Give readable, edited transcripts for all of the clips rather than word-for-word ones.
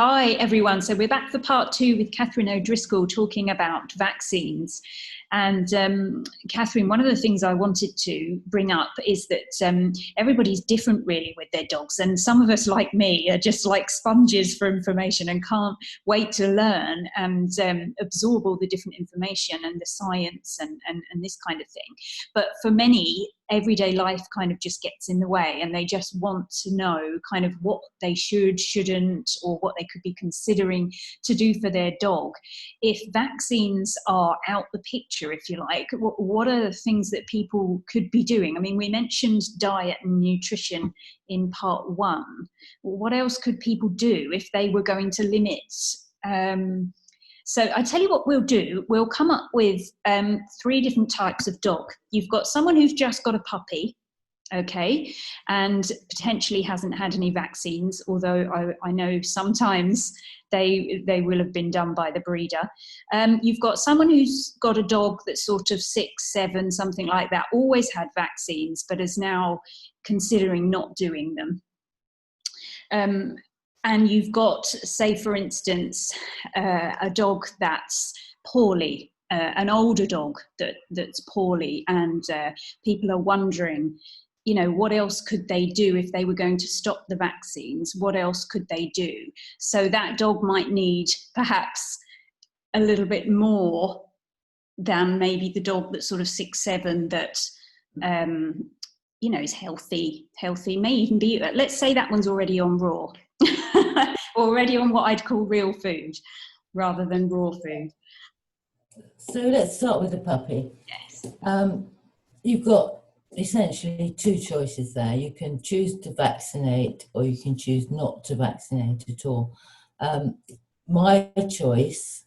Hi, everyone. So we're back for part 2 with Catherine O-Driscoll talking about vaccines. And Catherine, one of the things I wanted to bring up is that everybody's different really with their dogs. And some of us, like me, are just like sponges for information and can't wait to learn and absorb all the different information and the science and this kind of thing. But for many, everyday life kind of just gets in the way, and they just want to know kind of what they should, shouldn't, or what they could be considering to do for their dog. If vaccines are out the picture, if you like, what are the things that people could be doing? I mean, we mentioned diet and nutrition in part 1. What else could people do if they were going to limit? So I tell you what we'll do. We'll come up with 3 different types of dog. You've got someone who's just got a puppy, okay, and potentially hasn't had any vaccines, although I know sometimes they will have been done by the breeder. You've got someone who's got a dog that's sort of 6, 7, something like that, always had vaccines, but is now considering not doing them. And you've got, say, for instance, a dog that's poorly, an older dog that's poorly, and people are wondering, you know, what else could they do if they were going to stop the vaccines? What else could they do? So that dog might need perhaps a little bit more than maybe the dog that's sort of 6, 7 that, you know, is healthy, may even be, let's say that one's already on raw. Already on what I'd call real food rather than raw food. So let's start with the puppy. Yes. You've got essentially 2 choices there. You can choose to vaccinate or you can choose not to vaccinate at all. My choice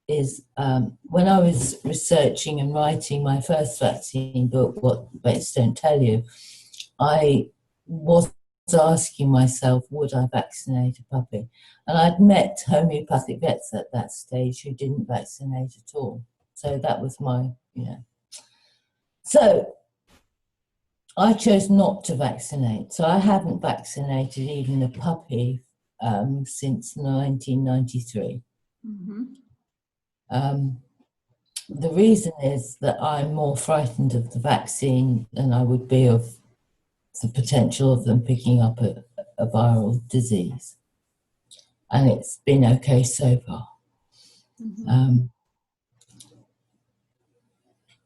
is when I was researching and writing my first vaccine book, What Vets Don't Tell You, I was asking myself, would I vaccinate a puppy? And I'd met homeopathic vets at that stage who didn't vaccinate at all. So that was my, you know. So I chose not to vaccinate. So I haven't vaccinated even a puppy since 1993. Mm-hmm. The reason is that I'm more frightened of the vaccine than I would be of the potential of them picking up a viral disease. And it's been okay so far. Mm-hmm.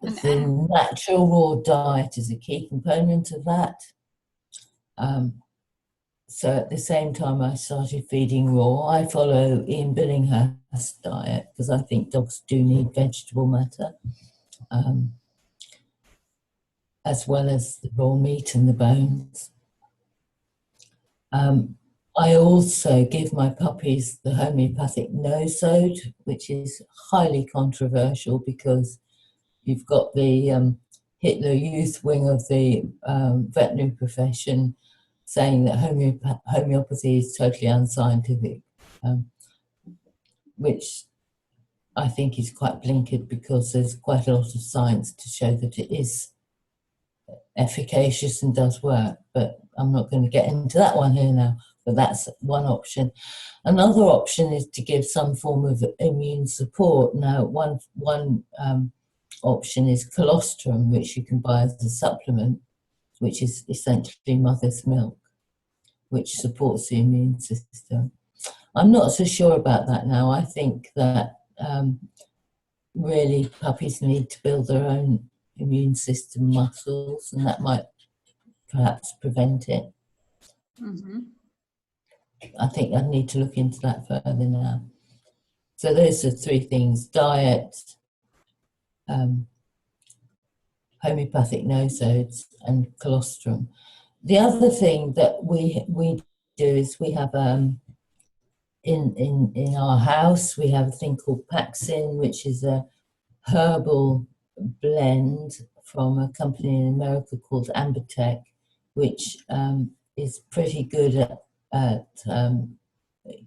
The natural raw diet is a key component of that. So at the same time I started feeding raw, I follow Ian Billingshurst's diet because I think dogs do need vegetable matter, as well as the raw meat and the bones. I also give my puppies the homeopathic nosode, which is highly controversial because you've got the Hitler Youth wing of the veterinary profession saying that homeopathy is totally unscientific, which I think is quite blinkered because there's quite a lot of science to show that it is efficacious and does work, but I'm not going to get into that one here now. But that's one option. Another option is to give some form of immune support. Now, one option is colostrum, which you can buy as a supplement, which is essentially mother's milk, which supports the immune system. I'm not so sure about that now. I think that really puppies need to build their own immune system muscles, and that might perhaps prevent it. Mm-hmm. I think I need to look into that further now. So those are 3 things: diet, homeopathic nosodes, and colostrum. The other thing that we do is we have in our house we have a thing called Paxin, which is a herbal blend from a company in America called Ambertech, which is pretty good at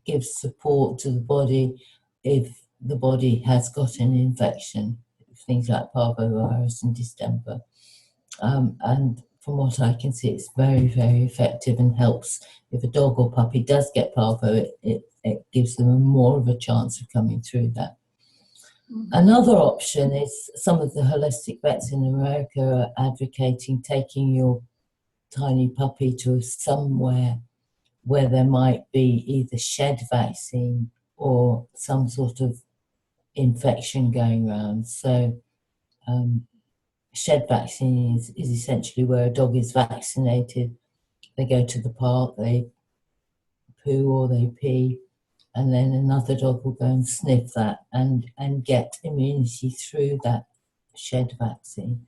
gives support to the body if the body has got an infection, things like parvovirus and distemper. And from what I can see, it's very, very effective and helps. If a dog or puppy does get parvo, it it gives them more of a chance of coming through that. Mm-hmm. Another option is some of the holistic vets in America are advocating taking your tiny puppy to somewhere where there might be either shed vaccine or some sort of infection going around. So shed vaccine is essentially where a dog is vaccinated. They go to the park, they poo or they pee, and then another dog will go and sniff that and get immunity through that shed vaccine.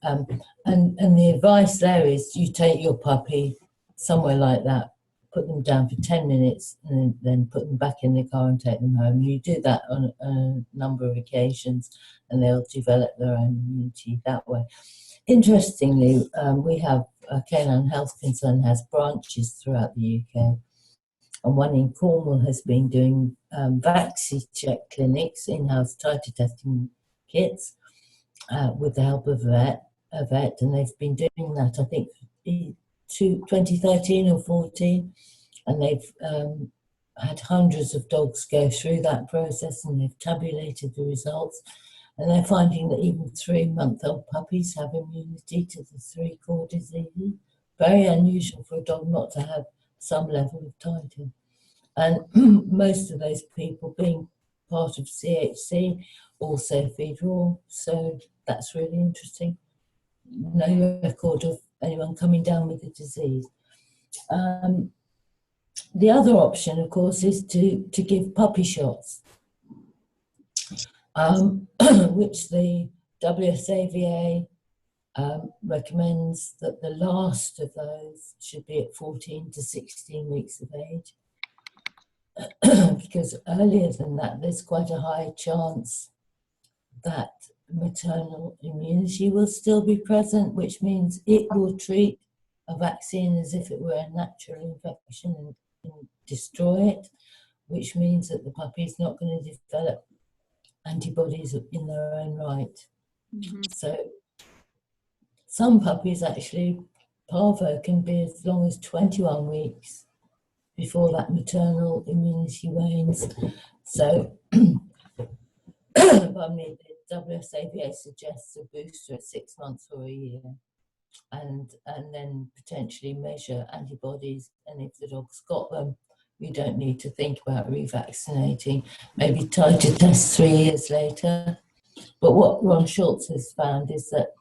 And the advice there is you take your puppy somewhere like that, put them down for 10 minutes, and then put them back in the car and take them home. You do that on a number of occasions, and they'll develop their own immunity that way. Interestingly, we have Canine Health Concern has branches throughout the UK, and one in Cornwall has been doing Vaccinating clinics, in-house titer testing kits, with the help of a vet, and they've been doing that, I think, 2013 or 14, and they've had hundreds of dogs go through that process, and they've tabulated the results, and they're finding that even 3-month-old puppies have immunity to the 3 core diseases. Very unusual for a dog not to have some level of titer. And most of those people, being part of CHC, also feed raw, so that's really interesting. No record of anyone coming down with the disease. The other option, of course, is to give puppy shots, which the WSAVA recommends that the last of those should be at 14 to 16 weeks of age, because earlier than that, there's quite a high chance that maternal immunity will still be present, which means it will treat a vaccine as if it were a natural infection and destroy it, which means that the puppy is not going to develop antibodies in their own right. Mm-hmm. So some puppies, actually, parvo can be as long as 21 weeks before that maternal immunity wanes. So the WSAVA suggests a booster at 6 months or a year, and then potentially measure antibodies, and if the dog's got them, you don't need to think about revaccinating. Maybe titer test 3 years later. But what Ron Schultz has found is that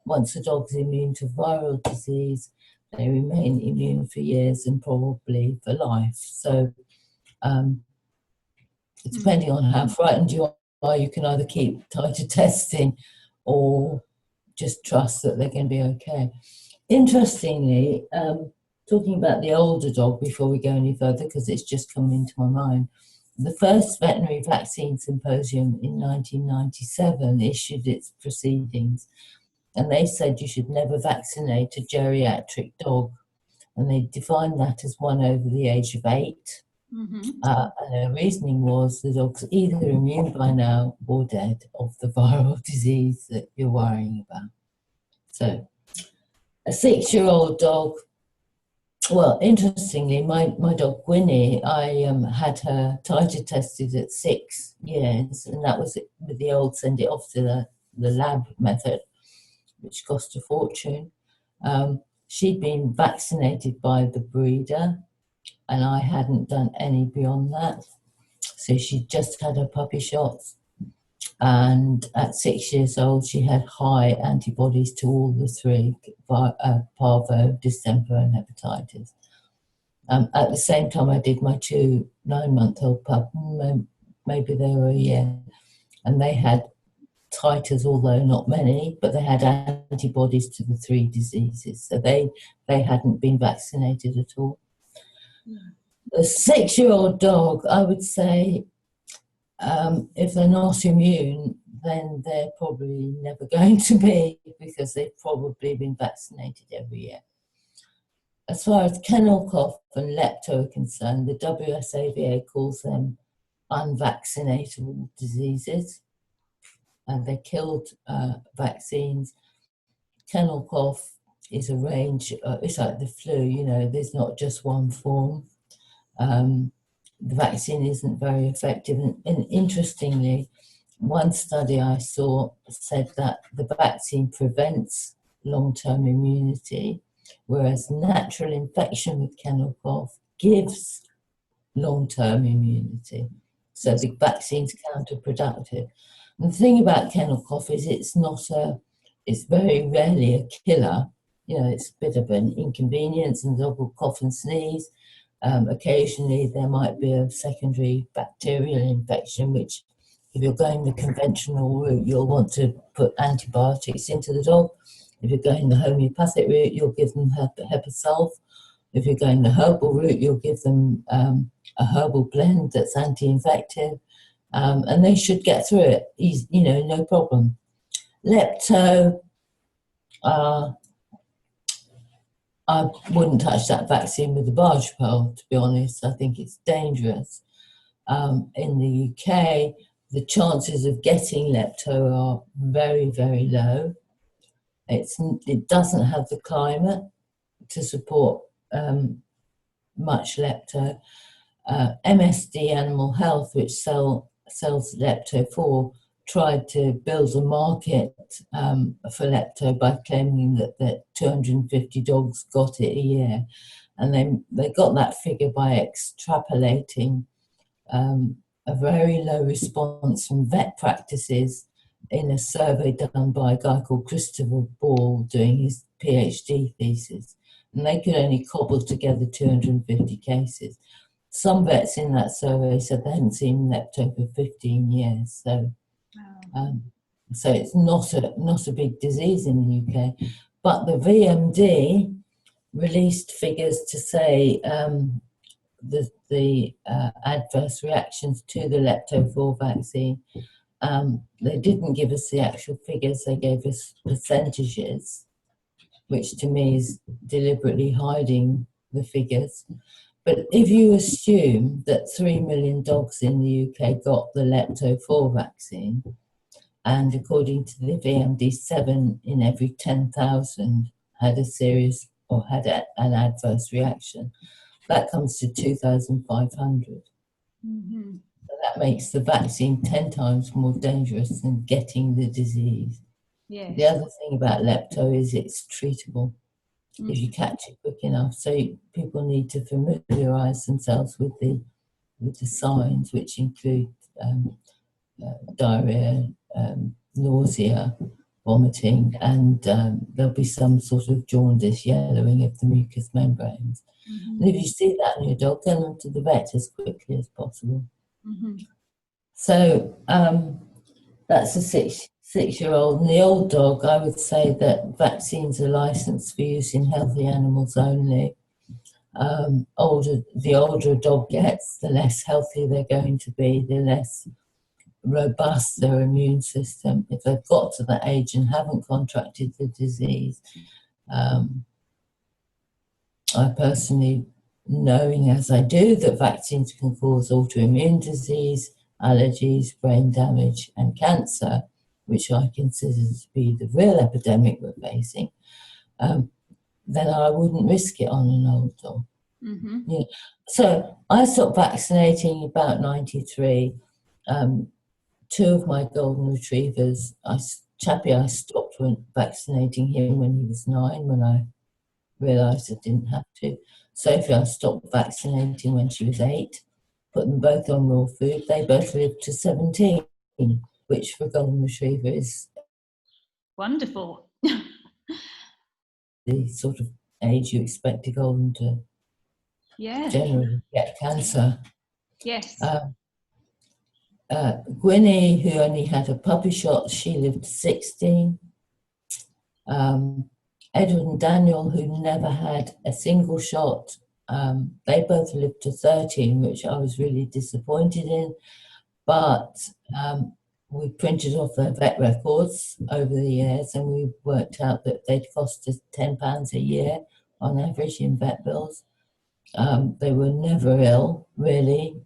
once a dog's immune to viral disease, they remain immune for years and probably for life. So depending on how frightened you are, you can either keep titer testing or just trust that they're going to be okay. Interestingly, talking about the older dog before we go any further, because it's just come into my mind, the first veterinary vaccine symposium in 1997 issued its proceedings, and they said you should never vaccinate a geriatric dog, and they defined that as one over the age of 8. Mm-hmm. And their reasoning was the dog's either immune by now or dead of the viral disease that you're worrying about. So a 6-year-old dog, well, interestingly, my dog Gwynnie, I had her titer tested at 6 years, and that was with the old send it off to the lab method, which cost a fortune. She'd been vaccinated by the breeder, and I hadn't done any beyond that. So she just had her puppy shots. And at 6 years old, she had high antibodies to all the 3, parvo, distemper, and hepatitis. At the same time, I did my 2 9-month-old pup, maybe they were a year, and they had titers, although not many, but they had antibodies to the 3 diseases. So they hadn't been vaccinated at all. A 6-year-old dog, I would say, if they're not immune, then they're probably never going to be, because they've probably been vaccinated every year. As far as kennel cough and lepto are concerned, the WSAVA calls them unvaccinatable diseases, and they're killed vaccines. Kennel cough is a range, it's like the flu, there's not just one form. the vaccine isn't very effective. And interestingly, one study I saw said that the vaccine prevents long-term immunity, whereas natural infection with kennel cough gives long-term immunity. So the vaccine's counterproductive. And the thing about kennel cough is it's very rarely a killer. You know, it's a bit of an inconvenience, and the dog will cough and sneeze. Occasionally there might be a secondary bacterial infection, which if you're going the conventional route, you'll want to put antibiotics into the dog. If you're going the homeopathic route, you'll give them Hepasulf. If you're going the herbal route, you'll give them a herbal blend that's anti-infective, and they should get through it, you know, no problem. Lepto, I wouldn't touch that vaccine with a barge pole, to be honest. I think it's dangerous. In the UK, the chances of getting lepto are very, very low. It doesn't have the climate to support much lepto. MSD Animal Health, which sells lepto-4, tried to build a market for lepto by claiming that 250 dogs got it a year. And they got that figure by extrapolating a very low response from vet practices in a survey done by a guy called Christopher Ball doing his PhD thesis. And they could only cobble together 250 cases. Some vets in that survey said they hadn't seen lepto for 15 years. So, so it's not a big disease in the UK. But the VMD released figures to say the adverse reactions to the lepto-4 vaccine. They didn't give us the actual figures, they gave us percentages, which to me is deliberately hiding the figures. But if you assume that 3 million dogs in the UK got the lepto-4 vaccine, and according to the VMD, 7 in every 10,000 had a serious or had an adverse reaction, that comes to 2,500. Mm-hmm. So that makes the vaccine 10 times more dangerous than getting the disease. Yes. The other thing about lepto is it's treatable if you catch it quick enough. So people need to familiarise themselves with the signs, which include diarrhea, nausea, vomiting, and there'll be some sort of jaundice, yellowing of the mucous membranes. Mm-hmm. And if you see that in your dog, get them to the vet as quickly as possible. Mm-hmm. So that's a six-year-old. And the old dog, I would say that vaccines are licensed for use in healthy animals only. The older a dog gets, the less healthy they're going to be, the less robust their immune system. If they've got to that age and haven't contracted the disease, I personally, knowing as I do that vaccines can cause autoimmune disease, allergies, brain damage, and cancer, which I consider to be the real epidemic we're facing, then I wouldn't risk it on an old dog. Mm-hmm. Yeah. So I stopped vaccinating about 93. 2 of my golden retrievers, Chappie, I stopped vaccinating him when he was 9, when I realised I didn't have to. Sophie, I stopped vaccinating when she was 8, put them both on raw food. They both lived to 17, which for a golden retriever is wonderful. The sort of age you expect a golden to generally get cancer. Yes. Gwynnie, who only had a puppy shot, she lived to 16. Edward and Daniel, who never had a single shot, they both lived to 13, which I was really disappointed in. But we printed off their vet records over the years, and we worked out that they'd cost us £10 a year on average in vet bills. They were never ill, really.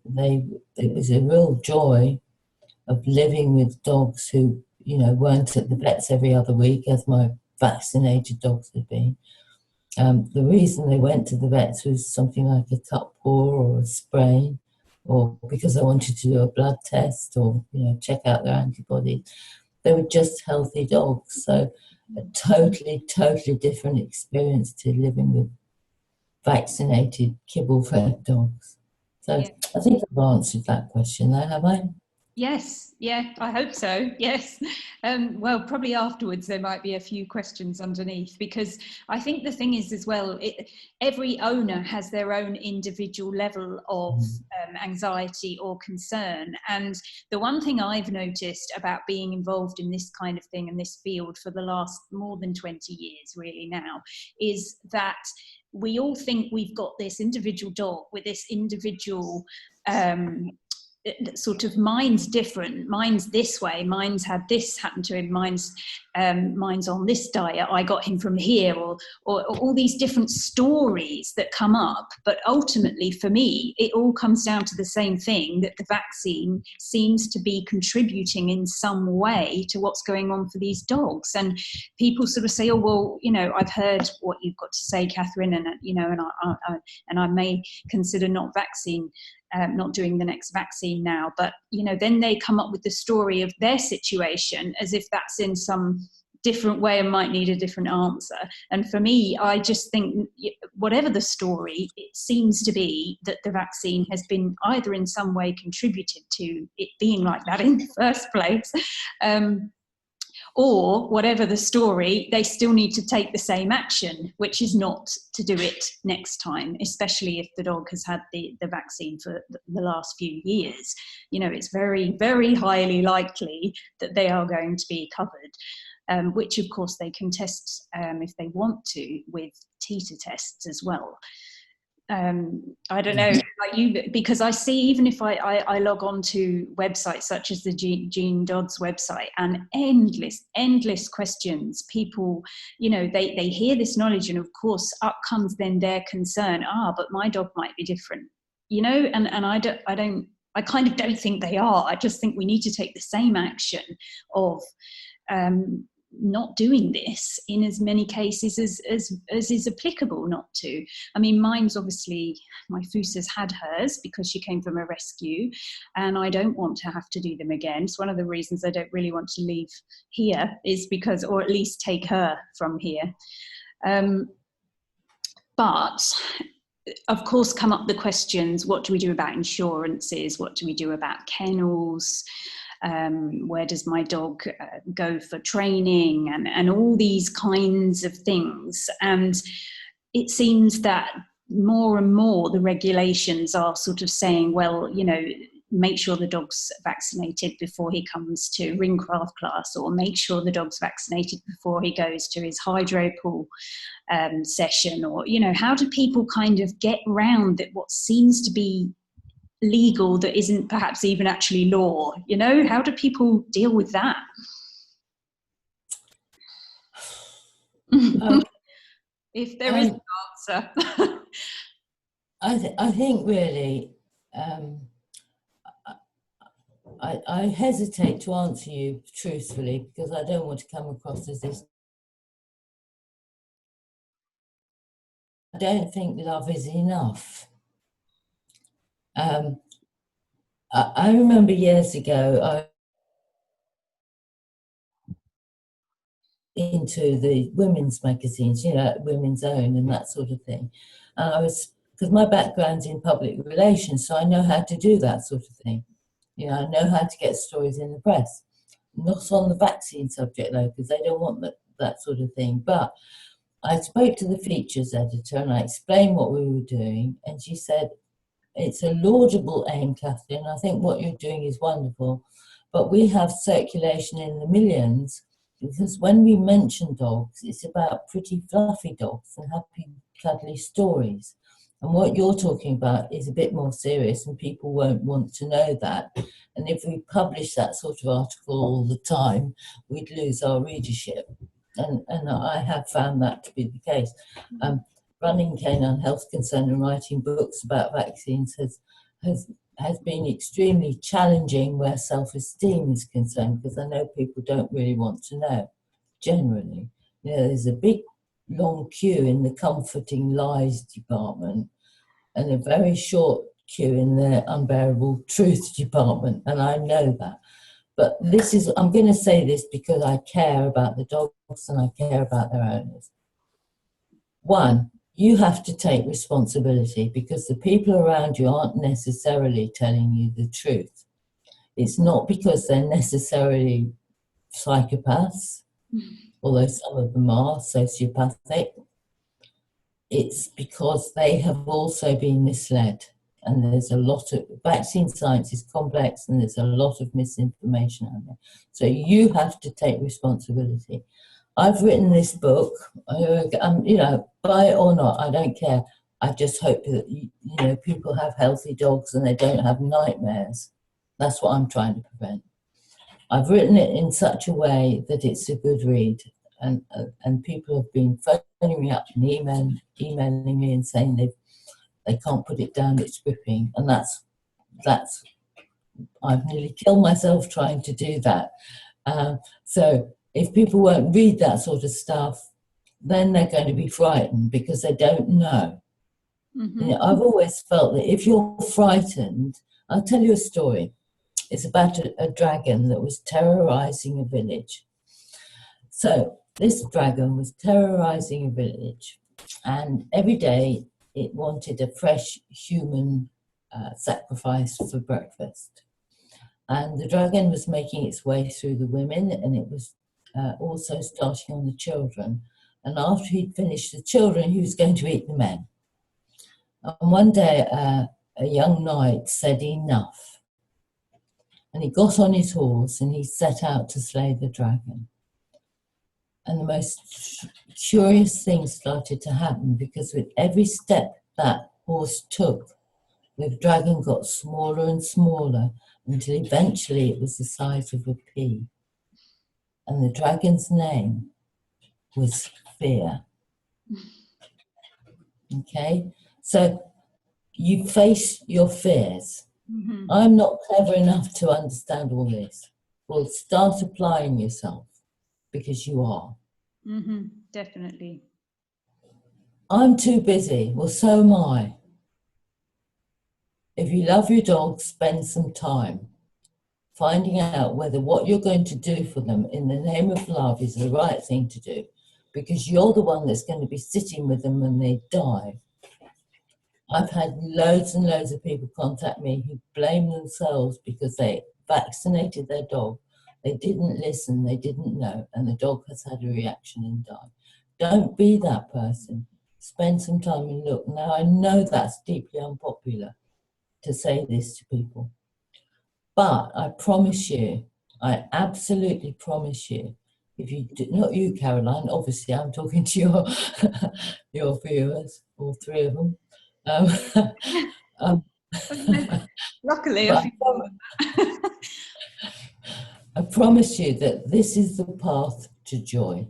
It was a real joy of living with dogs who, weren't at the vets every other week, as my vaccinated dogs had been. The reason they went to the vets was something like a cut paw or a sprain, or because I wanted to do a blood test or, you know, check out their antibodies. They were just healthy dogs. So a totally, totally different experience to living with vaccinated, kibble-fed dogs. So Yeah. I think I've answered that question there, have I? Yes, yeah, I hope so. Yes. Well, probably afterwards there might be a few questions underneath, because I think the thing is as well, every owner has their own individual level of anxiety or concern. And the one thing I've noticed about being involved in this kind of thing in this field for the last more than 20 years really now, is that we all think we've got this individual dog with this individual sort of, mine's different, mine's this way, mine's had this happen to him, mine's on this diet, I got him from here, or all these different stories that come up. But ultimately for me it all comes down to the same thing, that the vaccine seems to be contributing in some way to what's going on for these dogs. And people sort of say, oh well, you know, I've heard what you've got to say, Catherine, and you know, and I may consider not doing the next vaccine now. But, you know, then they come up with the story of their situation as if that's in some different way and might need a different answer. And for me, I just think whatever the story, it seems to be that the vaccine has been either in some way contributed to it being like that in the first place. Or whatever the story, they still need to take the same action, which is not to do it next time, especially if the dog has had the vaccine for the last few years. You know, it's very, very highly likely that they are going to be covered, which of course they can test if they want to with titer tests as well. I don't know, like you, because I see, even if I log on to websites such as the Jean Dodds website, and endless questions, people, you know, they hear this knowledge, and of course up comes then their concern, but my dog might be different, you know, and I kind of don't think they are. I just think we need to take the same action of not doing this in as many cases as is applicable not to. I mean, mine's obviously, my Fusa's had hers because she came from a rescue, and I don't want to have to do them again. It's one of the reasons I don't really want to leave here, is because, or at least take her from here. But of course come up the questions, what do we do about insurances? What do we do about kennels? Where does my dog go for training, and all these kinds of things. And it seems that more and more the regulations are sort of saying, well, you know, make sure the dog's vaccinated before he comes to ringcraft class, or make sure the dog's vaccinated before he goes to his hydro pool session. Or, you know, how do people kind of get round that what seems to be legal that isn't perhaps even actually law? You know, how do people deal with that? If there is an answer. I think really, I hesitate to answer you truthfully, because I don't want to come across as this. I don't think love is enough. I remember years ago, into the women's magazines, you know, Women's Own and that sort of thing. And because my background's in public relations, so I know how to do that sort of thing. You know, I know how to get stories in the press. Not on the vaccine subject though, because they don't want that sort of thing. But I spoke to the features editor and I explained what we were doing, and she said, it's a laudable aim, Catherine. I think what you're doing is wonderful, but we have circulation in the millions, because when we mention dogs, it's about pretty fluffy dogs and happy, cuddly stories. And what you're talking about is a bit more serious, and people won't want to know that. And if we publish that sort of article all the time, we'd lose our readership. And I have found that to be the case. Running canine health concern and writing books about vaccines has been extremely challenging where self-esteem is concerned, because I know people don't really want to know, generally. You know, there's a big, long queue in the comforting lies department, and a very short queue in the unbearable truth department, and I know that. But I'm going to say this because I care about the dogs and I care about their owners. One, you have to take responsibility because the people around you aren't necessarily telling you the truth. It's not because they're necessarily psychopaths, although some of them are sociopathic. It's because they have also been misled. And there's a lot of, vaccine science is complex and there's a lot of misinformation out there. So you have to take responsibility. I've written this book, you know, buy it or not, I don't care. I just hope that, you know, people have healthy dogs and they don't have nightmares. That's what I'm trying to prevent. I've written it in such a way that it's a good read. And people have been phoning me up and emailing me and saying they can't put it down, it's gripping. And that's I've nearly killed myself trying to do that. So if people won't read that sort of stuff, then they're going to be frightened because they don't know. You know, I've always felt that if you're frightened, I'll tell you a story. It's about a dragon that was terrorizing a village. So this dragon was terrorizing a village, and every day it wanted a fresh human sacrifice for breakfast. And the dragon was making its way through the women, and it was also starting on the children. And after he'd finished the children, he was going to eat the men. And one day, a young knight said enough. And he got on his horse and he set out to slay the dragon. And the most curious thing started to happen, because with every step that horse took, the dragon got smaller and smaller until eventually it was the size of a pea. And the dragon's name was Fear. Okay? So you face your fears. I'm not clever enough to understand all this. Well, start applying yourself, because you are. Definitely. I'm too busy. Well, so am I. If you love your dog, spend some time finding out whether what you're going to do for them in the name of love is the right thing to do, because you're the one that's going to be sitting with them when they die. I've had loads and loads of people contact me who blame themselves because they vaccinated their dog. They didn't listen, they didn't know, and the dog has had a reaction and died. Don't be that person. Spend some time and look. Now, I know that's deeply unpopular to say this to people, but I promise you, I absolutely promise you, if you do, not you, Caroline, obviously I'm talking to your viewers, all three of them. Luckily, I promise you that this is the path to joy.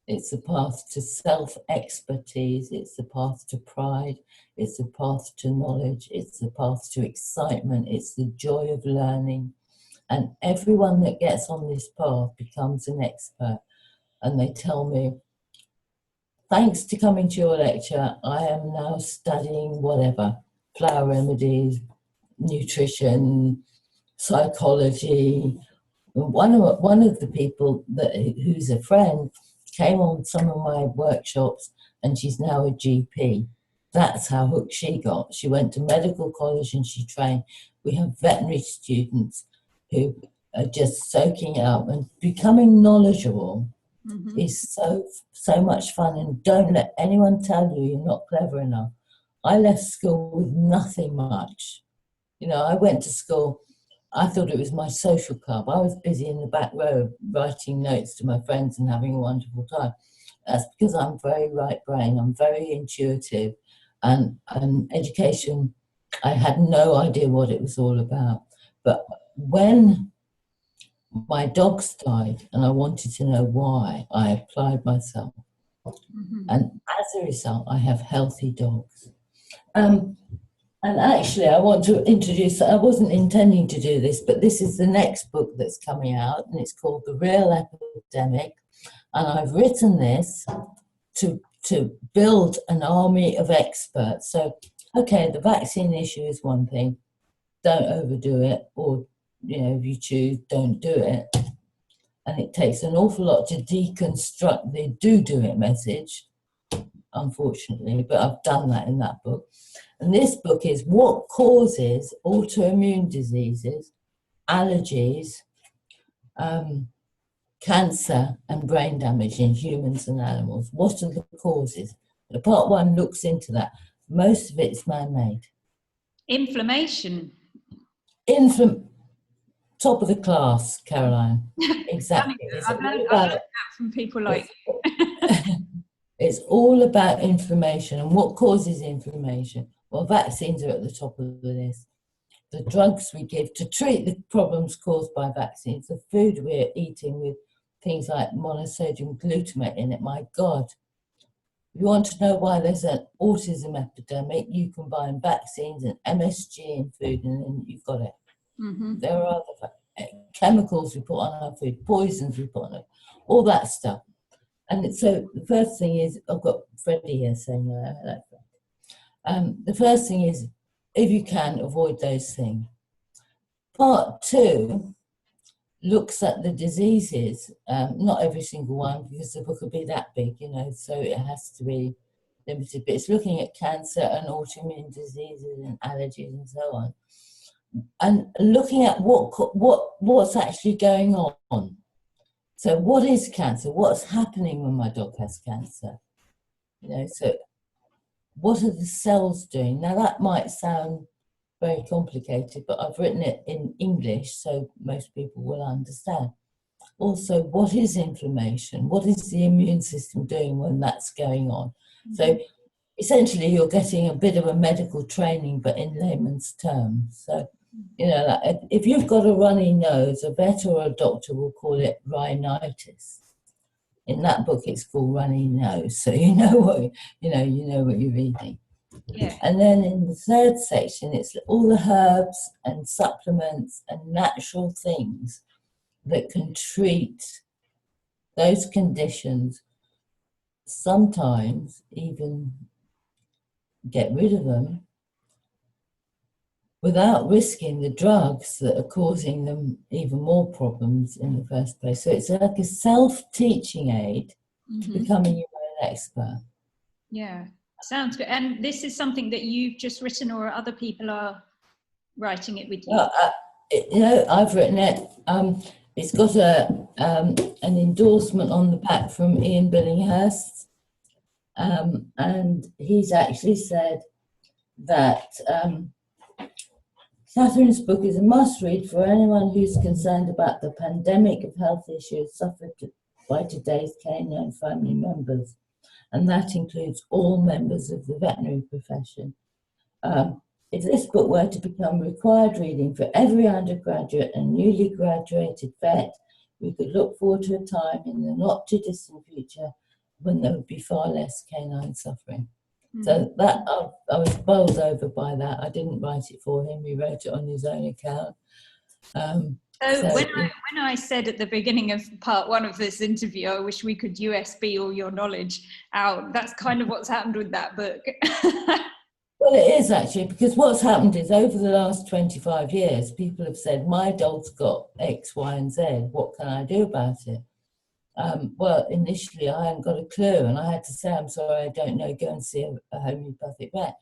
It's the path to self-expertise. It's the path to pride. It's the path to knowledge. It's the path to excitement. It's the joy of learning. And everyone that gets on this path becomes an expert. And they tell me, thanks to coming to your lecture, I am now studying whatever, flower remedies, nutrition, psychology. One of the people who's a friend came on some of my workshops, and she's now a GP. That's how hooked she got. She went to medical college and she trained. We have veterinary students who are just soaking up, and becoming knowledgeable is so much fun. And don't let anyone tell you you're not clever enough. I left school with nothing much. You know, I went to school, I thought it was my social club. I was busy in the back row writing notes to my friends and having a wonderful time. That's because I'm very right brain, I'm very intuitive, and education, I had no idea what it was all about. But when my dogs died and I wanted to know why, I applied myself. And as a result, I have healthy dogs. And actually, I want to introduce, I wasn't intending to do this, but this is the next book that's coming out, and it's called The Real Epidemic. And I've written this to build an army of experts. So okay, the vaccine issue is one thing. Don't overdo it, or, if you choose, don't do it. And it takes an awful lot to deconstruct the do it message, unfortunately, but I've done that in that book. And this book is what causes autoimmune diseases, allergies, cancer and brain damage in humans and animals. What are the causes? The part one looks into that. Most of it is man-made. Inflammation. Top of the class, Caroline. Exactly. I've learned that from people like it's all about inflammation. And what causes inflammation? Well, vaccines are at the top of the list. The drugs we give to treat the problems caused by vaccines, the food we're eating with things like monosodium glutamate in it, my God. If you want to know why there's an autism epidemic, you combine vaccines and MSG in food and then you've got it. Mm-hmm. There are other chemicals we put on our food, poisons we put on it, all that stuff. And so the first thing is, I've got Freddie here saying that. The first thing is, if you can, avoid those things. Part two looks at the diseases, not every single one, because the book will be that big, so it has to be limited, but it's looking at cancer and autoimmune diseases and allergies and so on, and looking at what's actually going on. So what is cancer? What's happening when my dog has cancer? So what are the cells doing? Now that might sound very complicated, but I've written it in English so most people will understand. Also, what is inflammation? What is the immune system doing when that's going on? Mm-hmm. So essentially you're getting a bit of a medical training, but in layman's terms. So, like if you've got a runny nose, a vet or a doctor will call it rhinitis. In that book, it's called runny nose. So you know what you're reading. Yeah. And then in the third section, it's all the herbs and supplements and natural things that can treat those conditions, sometimes even get rid of them without risking the drugs that are causing them even more problems in the first place. So it's like a self-teaching aid to becoming your own expert. Yeah. Sounds good. And this is something that you've just written, or other people are writing it with you? I've written it. It's got an endorsement on the back from Ian Billinghurst, and he's actually said that Catherine's book is a must-read for anyone who's concerned about the pandemic of health issues suffered by today's canine family members. And that includes all members of the veterinary profession. If this book were to become required reading for every undergraduate and newly graduated vet, we could look forward to a time in the not too distant future when there would be far less canine suffering. Mm-hmm. So that I was bowled over by that. I didn't write it for him. He wrote it on his own account. So when I said at the beginning of part one of this interview, I wish we could USB all your knowledge out, that's kind of what's happened with that book. Well, it is actually, because what's happened is over the last 25 years, people have said, my dog's got X, Y, and Z. What can I do about it? Well, initially I hadn't got a clue, and I had to say, I'm sorry, I don't know, go and see a homeopathic vet.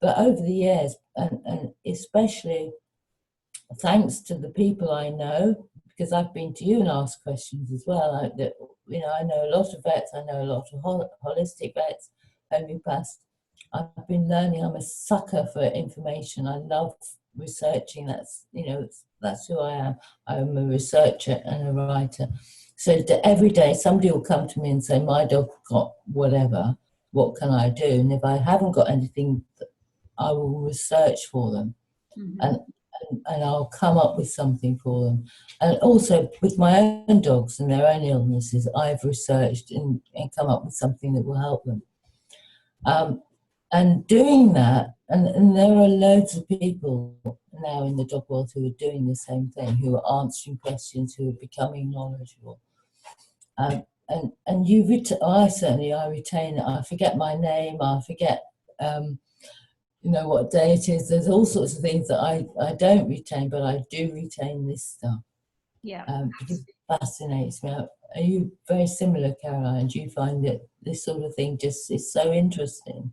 But over the years, and especially thanks to the people I know, because I've been to you and asked questions as well. I know a lot of vets, I know a lot of holistic vets, homeopaths. I've been learning. I'm a sucker for information. I love researching. That's who I am. I'm a researcher and a writer. So every day somebody will come to me and say, my dog got whatever, what can I do? And if I haven't got anything, I will research for them. Mm-hmm. And I'll come up with something for them. And also with my own dogs and their own illnesses, I've researched and come up with something that will help them. And doing that, and there are loads of people now in the dog world who are doing the same thing, who are answering questions, who are becoming knowledgeable. And I retain it. I forget my name. I forget you know, what day it is. There's all sorts of things that I don't retain, but I do retain this stuff. Yeah. Because it fascinates me. Are you very similar, Caroline? Do you find that this sort of thing just is so interesting?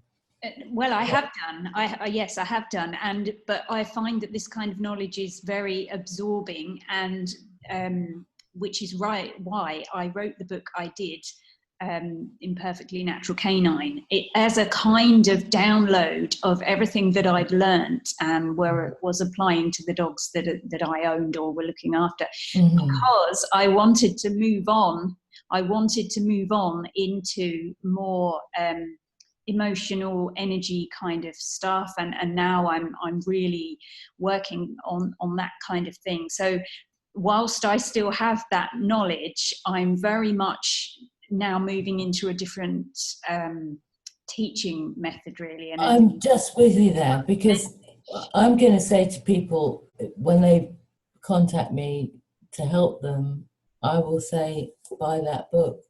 Well, I have done. Yes, I have done, but I find that this kind of knowledge is very absorbing, and which is why I wrote the book I did, Imperfectly Natural Canine, it as a kind of download of everything that I'd learnt and where it was applying to the dogs that I owned or were looking after, because I wanted to move on. I wanted to move on into more emotional energy kind of stuff, and now I'm really working on that kind of thing. So whilst I still have that knowledge, I'm very much now moving into a different teaching method, really. And I'm just with you there, because I'm going to say to people when they contact me to help them, I will say, buy that book.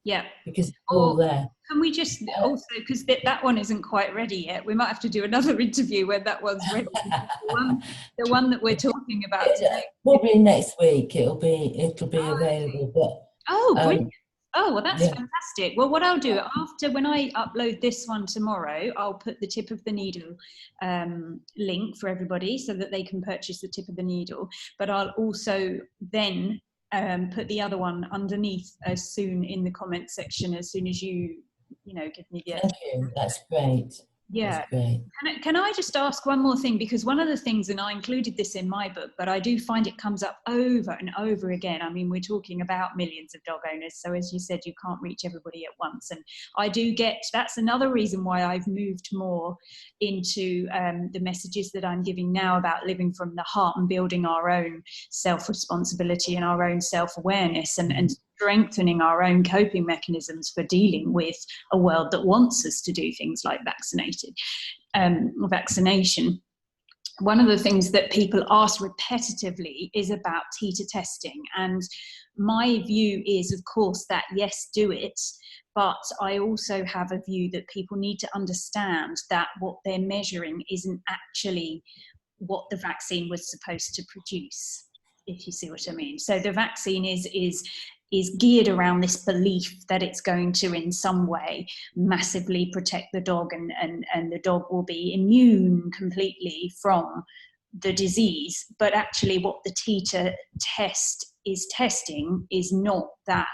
Yeah, because it's all there. Can we just also, because that one isn't quite ready yet, we might have to do another interview when that one's ready. the one that we're talking about today. Probably next week it'll be available. But oh, brilliant. Oh, well, that's yeah. fantastic. Well, what I'll do after, when I upload this one tomorrow, I'll put the Tip of the Needle link for everybody so that they can purchase the Tip of the Needle. But I'll also then put the other one underneath as soon in the comment section as soon as you give me the. Thank you. That's great. Yeah. That's great. Can I just ask one more thing? Because one of the things, and I included this in my book, but I do find it comes up over and over again. I mean, we're talking about millions of dog owners. So as you said, you can't reach everybody at once. And I do that's another reason why I've moved more into the messages that I'm giving now about living from the heart and building our own self-responsibility and our own self-awareness and strengthening our own coping mechanisms for dealing with a world that wants us to do things like vaccination. One of the things that people ask repetitively is about teeter testing. And my view is, of course, that yes, do it. But I also have a view that people need to understand that what they're measuring isn't actually what the vaccine was supposed to produce, if you see what I mean. So the vaccine is geared around this belief that it's going to in some way massively protect the dog and the dog will be immune completely from the disease. But actually what the teeter test is testing is not that.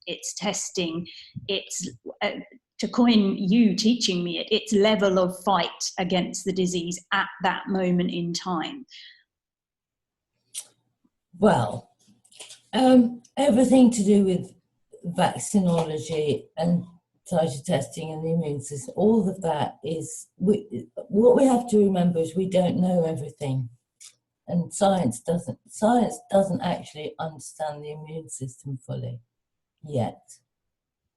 It's testing, to coin you teaching me it's level of fight against the disease at that moment in time. Well, everything to do with vaccinology and titer testing and the immune system, all of that is, what we have to remember is we don't know everything. And science doesn't actually understand the immune system fully yet,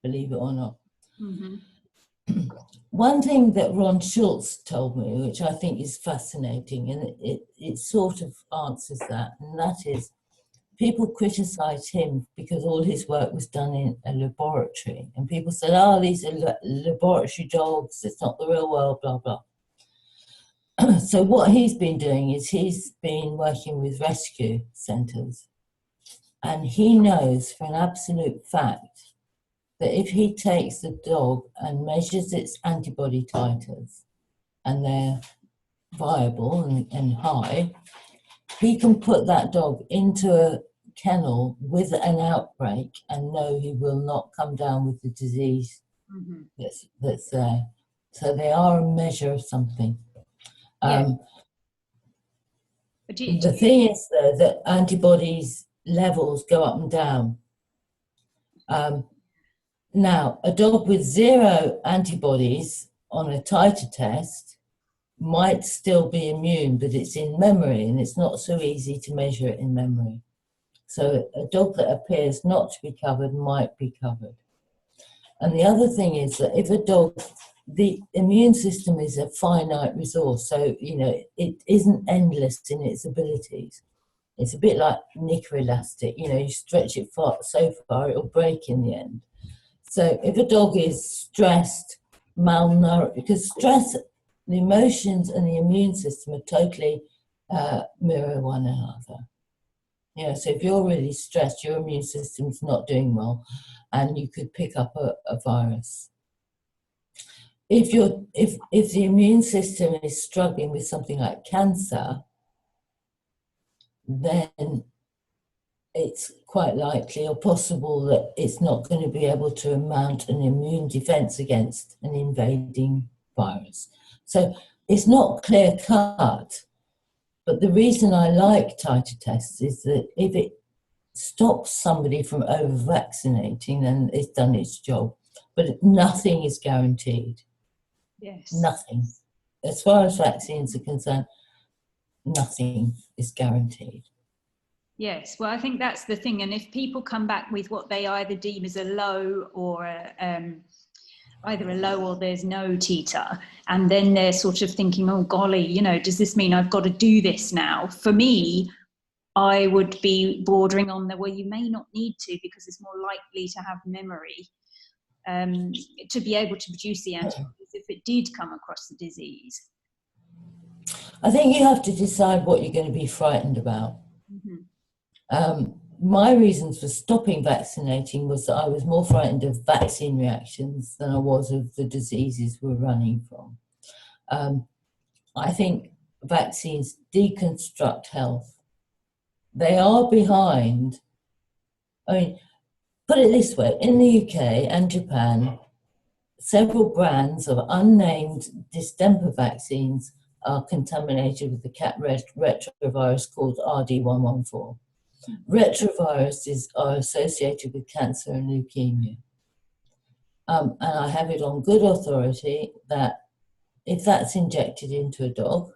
believe it or not. Mm-hmm. One thing that Ron Schultz told me, which I think is fascinating, and it sort of answers that, and that is, people criticize him because all his work was done in a laboratory. And people said, oh, these are laboratory dogs, it's not the real world, blah, blah. So what he's been doing is he's been working with rescue centres. And he knows for an absolute fact that if he takes the dog and measures its antibody titers, and they're viable and high, he can put that dog into a kennel with an outbreak and know he will not come down with the disease that's there. So they are a measure of something. The thing is, though, that antibodies levels go up and down. Now, a dog with 0 antibodies on a titer test might still be immune, but it's in memory, and it's not so easy to measure it in memory. So a dog that appears not to be covered might be covered. And the other thing is that if a dog, the immune system is a finite resource, so, it isn't endless in its abilities. It's a bit like knicker-elastic, you stretch it so far, it'll break in the end. So if a dog is stressed, malnourished, because stress, The emotions and the immune system are totally mirror one another. You know, so if you're really stressed, your immune system's not doing well, and you could pick up a virus. If the immune system is struggling with something like cancer, then it's quite likely or possible that it's not going to be able to mount an immune defense against an invading virus. So it's not clear cut, but the reason I like titer tests is that if it stops somebody from over vaccinating, then it's done its job. But nothing is guaranteed. Yes. Nothing. As far as vaccines are concerned, nothing is guaranteed. Yes, well, I think that's the thing. And if people come back with what they either deem as a low or either a low or there's no titer, and then they're sort of thinking, oh, golly, you know, does this mean I've got to do this now? For me, I would be bordering on the, well, you may not need to because it's more likely to have memory to be able to produce the antibodies if it did come across the disease. I think you have to decide what you're going to be frightened about. Mm-hmm. My reasons for stopping vaccinating was that I was more frightened of vaccine reactions than I was of the diseases we're running from. I think vaccines deconstruct health. They are behind. I mean, put it this way, in the UK and Japan, several brands of unnamed distemper vaccines are contaminated with the cat retrovirus called RD114. Retroviruses are associated with cancer and leukemia. And I have it on good authority that if that's injected into a dog,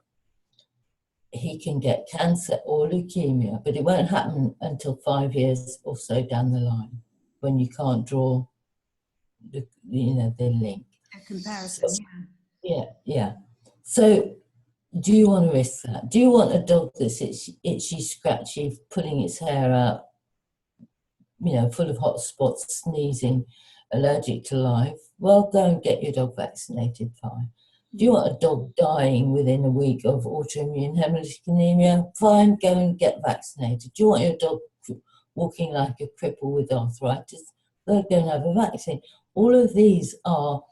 he can get cancer or leukemia, but it won't happen until 5 years or so down the line when you can't draw the link. A comparison, so, yeah. So do you want to risk that? Do you want a dog that's itchy, scratchy, pulling its hair out, full of hot spots, sneezing, allergic to life? Well, go and get your dog vaccinated, fine. Do you want a dog dying within a week of autoimmune hemolytic anemia? Fine, go and get vaccinated. Do you want your dog walking like a cripple with arthritis? Go and have a vaccine. All of these are,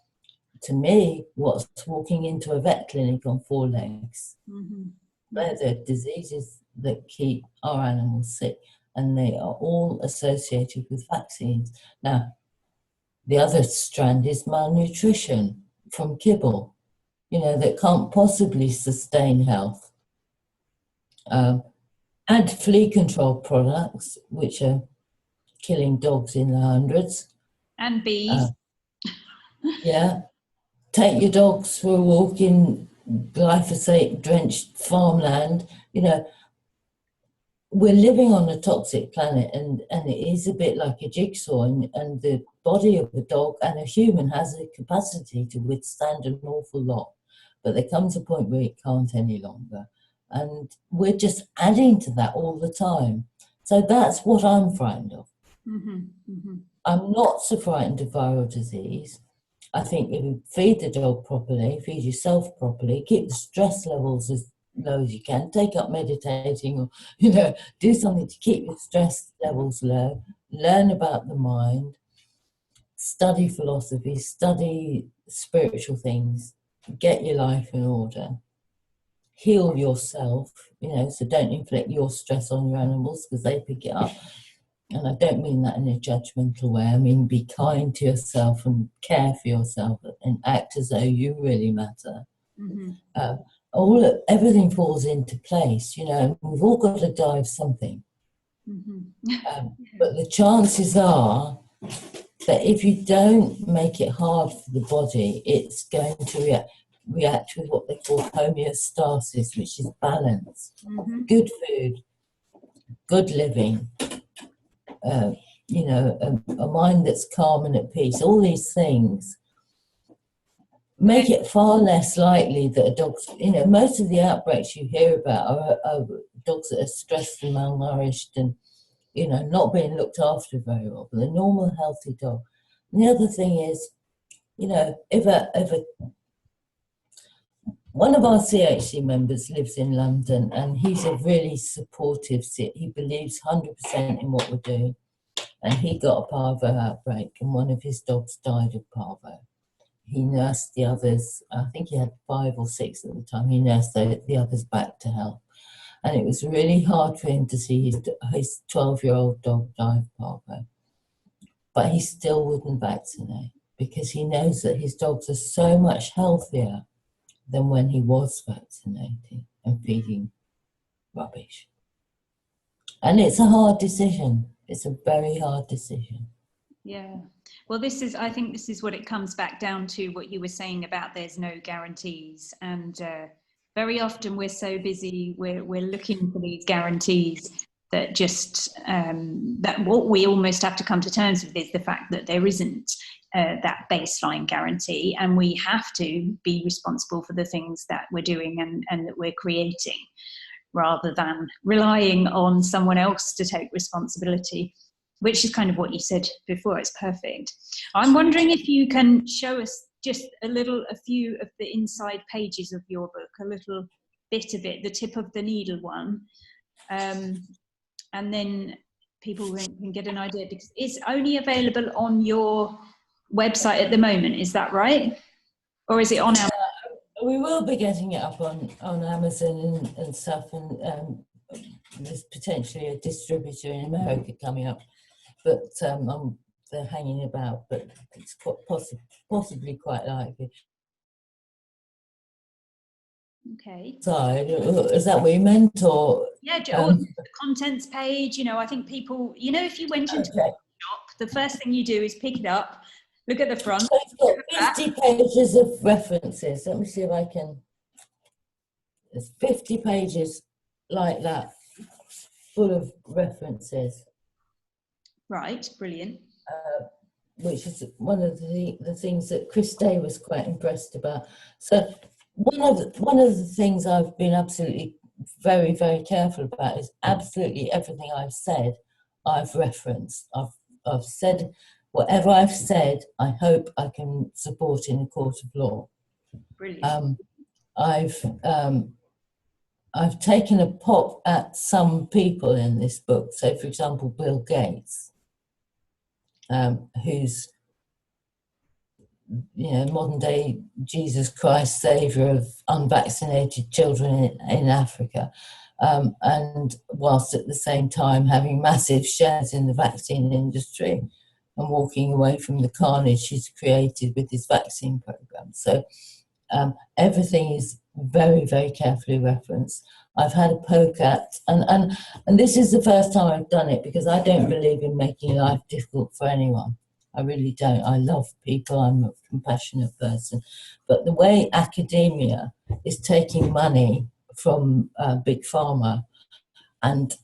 to me, what's walking into a vet clinic on 4 legs. Mm-hmm. They're the diseases that keep our animals sick, and they are all associated with vaccines. Now, the other strand is malnutrition from kibble, that can't possibly sustain health. And flea control products, which are killing dogs in the hundreds. And bees. Yeah. Take your dogs for a walk in glyphosate-drenched farmland. We're living on a toxic planet, and it is a bit like a jigsaw, and the body of a dog and a human has a capacity to withstand an awful lot. But there comes a point where it can't any longer. And we're just adding to that all the time. So that's what I'm frightened of. Mm-hmm. Mm-hmm. I'm not so frightened of viral disease. I think if you feed the dog properly, feed yourself properly, keep the stress levels as low as you can, take up meditating or, do something to keep your stress levels low, learn about the mind, study philosophy, study spiritual things, get your life in order, heal yourself, so don't inflict your stress on your animals because they pick it up. And I don't mean that in a judgmental way. I mean, be kind to yourself and care for yourself and act as though you really matter. Mm-hmm. Everything falls into place, we've all got to die of something. Mm-hmm. But the chances are that if you don't make it hard for the body, it's going to react with what they call homeostasis, which is balance. Mm-hmm. Good food, good living, a mind that's calm and at peace, all these things make it far less likely that a dog's, most of the outbreaks you hear about are dogs that are stressed and malnourished and, not being looked after very well, but a normal, healthy dog. And the other thing is, if one of our CHC members lives in London, and he's a really supportive. He believes 100% in what we're doing, and he got a parvo outbreak, and one of his dogs died of parvo. He nursed the others. I think he had 5 or 6 at the time. He nursed the others back to health, and it was really hard for him to see his 12-year-old dog die of parvo. But he still wouldn't vaccinate because he knows that his dogs are so much healthier than when he was vaccinating and feeding rubbish. And it's a hard decision. It's a very hard decision. Yeah. Well, I think this is what it comes back down to, what you were saying about there's no guarantees. And very often we're so busy, we're looking for these guarantees that just, that what we almost have to come to terms with is the fact that there isn't that baseline guarantee, and we have to be responsible for the things that we're doing and that we're creating, rather than relying on someone else to take responsibility, which is kind of what you said before. It's perfect. I'm wondering if you can show us just a few of the inside pages of your book, a little bit of it, the tip of the needle one, and then people can get an idea, because it's only available on your website at the moment. Is that right? Or is it on our... We will be getting it up on Amazon and stuff, and there's potentially a distributor in America coming up, but they're hanging about, but it's possibly quite likely. Okay. Side, is that what you meant, or? Yeah, or the contents page, I think people, if you went into a shop, the first thing you do is pick it up, look at the front. So it's got 50 pages of references. Let me see if I can. There's 50 pages like that, full of references. Right, brilliant. Which is one of the things that Chris Day was quite impressed about. So one of the things I've been absolutely very, very careful about is absolutely everything I've said, I've referenced. I've said whatever I've said, I hope I can support in a court of law. Brilliant. I've taken a pop at some people in this book. So, for example, Bill Gates, who's modern day Jesus Christ saviour of unvaccinated children in Africa, and whilst at the same time having massive shares in the vaccine industry and walking away from the carnage he's created with his vaccine program. So everything is very, very carefully referenced. I've had a poke at, and this is the first time I've done it, because I don't believe in making life difficult for anyone. I really don't. I love people. I'm a compassionate person. But the way academia is taking money from Big Pharma and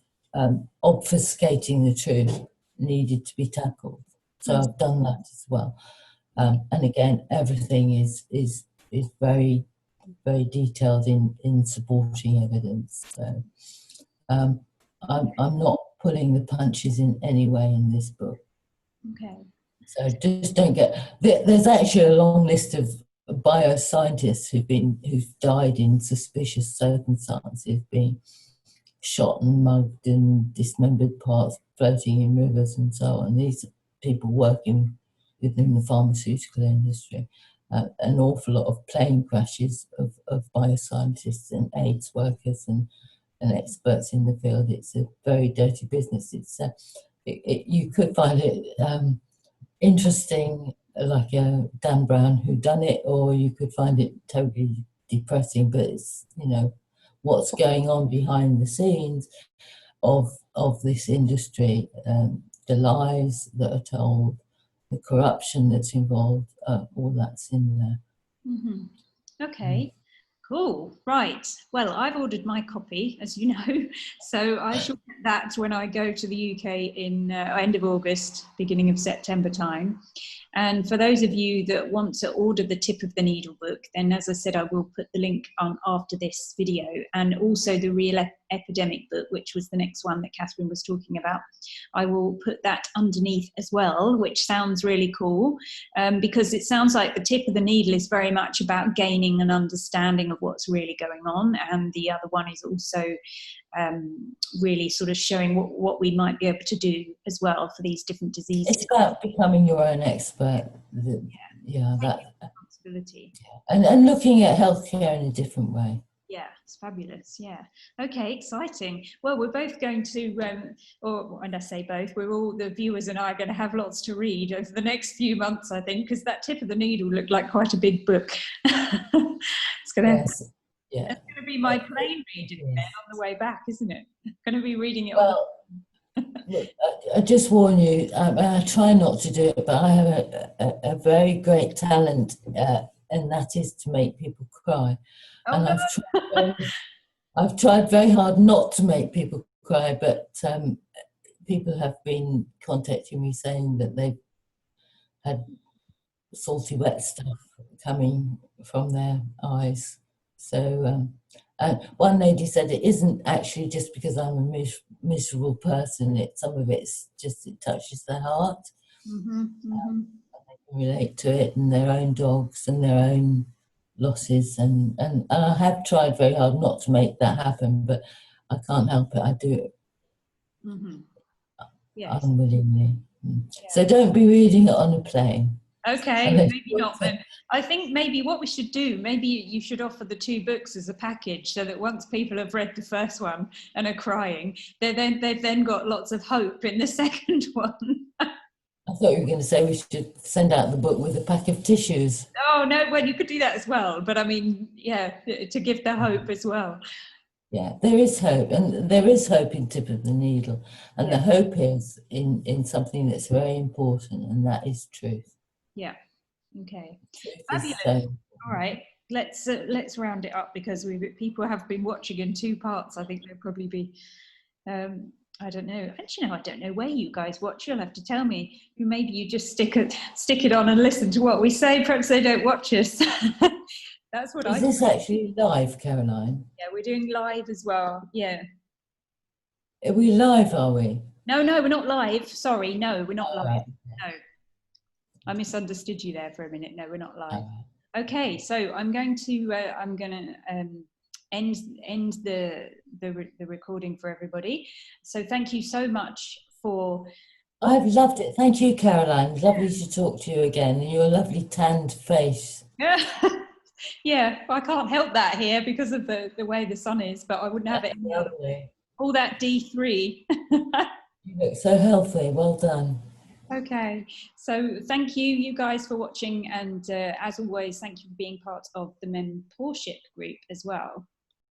obfuscating the truth needed to be tackled. So I've done that as well. And again, everything is very, very detailed in supporting evidence. So I'm not pulling the punches in any way in this book. Okay. So just don't get... There's actually a long list of bioscientists who've died in suspicious circumstances, being shot and mugged and dismembered parts floating in rivers and so on. These people working within the pharmaceutical industry. An awful lot of plane crashes of bioscientists and AIDS workers and experts in the field. It's a very dirty business. You could find it interesting, like Dan Brown who done it, or you could find it totally depressing, but it's what's going on behind the scenes of this industry, the lies that are told, the corruption that's involved, all that's in there. Mm-hmm. Okay, cool. Right. Well, I've ordered my copy, as you know, so I shall get that when I go to the UK in end of August, beginning of September time. And for those of you that want to order the Tip of the Needle book, then as I said, I will put the link on after this video, and also the Real Epidemic book, which was the next one that Catherine was talking about. I will put that underneath as well, which sounds really cool, because it sounds like the Tip of the Needle is very much about gaining an understanding of what's really going on, and the other one is also really sort of showing what we might be able to do as well for these different diseases. It's about becoming your own expert. That responsibility. And looking at healthcare in a different way. Yeah, it's fabulous. Yeah. Okay, exciting. Well, we're both going to, or when I say both, we're all, the viewers and I, are going to have lots to read over the next few months, I think, because that Tip of the Needle looked like quite a big book. It's going to. Yes. Yeah. It's going to be my plane reading then on the way back, isn't it? I'm going to be reading it. Well, look, I just warn you, I try not to do it, but I have a very great talent, and that is to make people cry. Oh, and no. I've tried very hard not to make people cry, but people have been contacting me saying that they've had salty wet stuff coming from their eyes. So one lady said it isn't actually just because I'm a miserable person. Some of it's just, it touches their heart. Mm-hmm, mm-hmm. They can relate to it and their own dogs and their own losses. And I have tried very hard not to make that happen, but I can't help it. I do it unwillingly. Yes. So don't be reading it on a plane. Okay, maybe not then. I think maybe what we should do, maybe you should offer the 2 books as a package, so that once people have read the first one and are crying, they've then got lots of hope in the second one. I thought you were going to say we should send out the book with a pack of tissues. Oh, no, well, you could do that as well. But I mean, yeah, to give the hope as well. Yeah, there is hope, and there is hope in Tip of the Needle. And the hope is in something that's very important, and that is truth. Yeah. Okay. Fabulous. All right. Let's round it up, because people have been watching in 2 parts. I think they'll probably be. I don't know. Actually, no, I don't know where you guys watch. You'll have to tell me. Maybe you just stick it on and listen to what we say. Perhaps they don't watch us. That's what Is this actually live, Caroline? Yeah, we're doing live as well. Yeah. Are we live? Are we? No, we're not live. Sorry, no, we're not live. No. I misunderstood you there for a minute. No, we're not live. Okay, so I'm going to end the recording for everybody. So thank you so much for. I've loved it. Thank you, Caroline. Lovely to talk to you again. And your lovely tanned face. Yeah, I can't help that here because of the way the sun is, but I wouldn't have it any other way. All that D3. You look so healthy. Well done. Okay, so thank you guys for watching, and as always, thank you for being part of the mentorship group as well.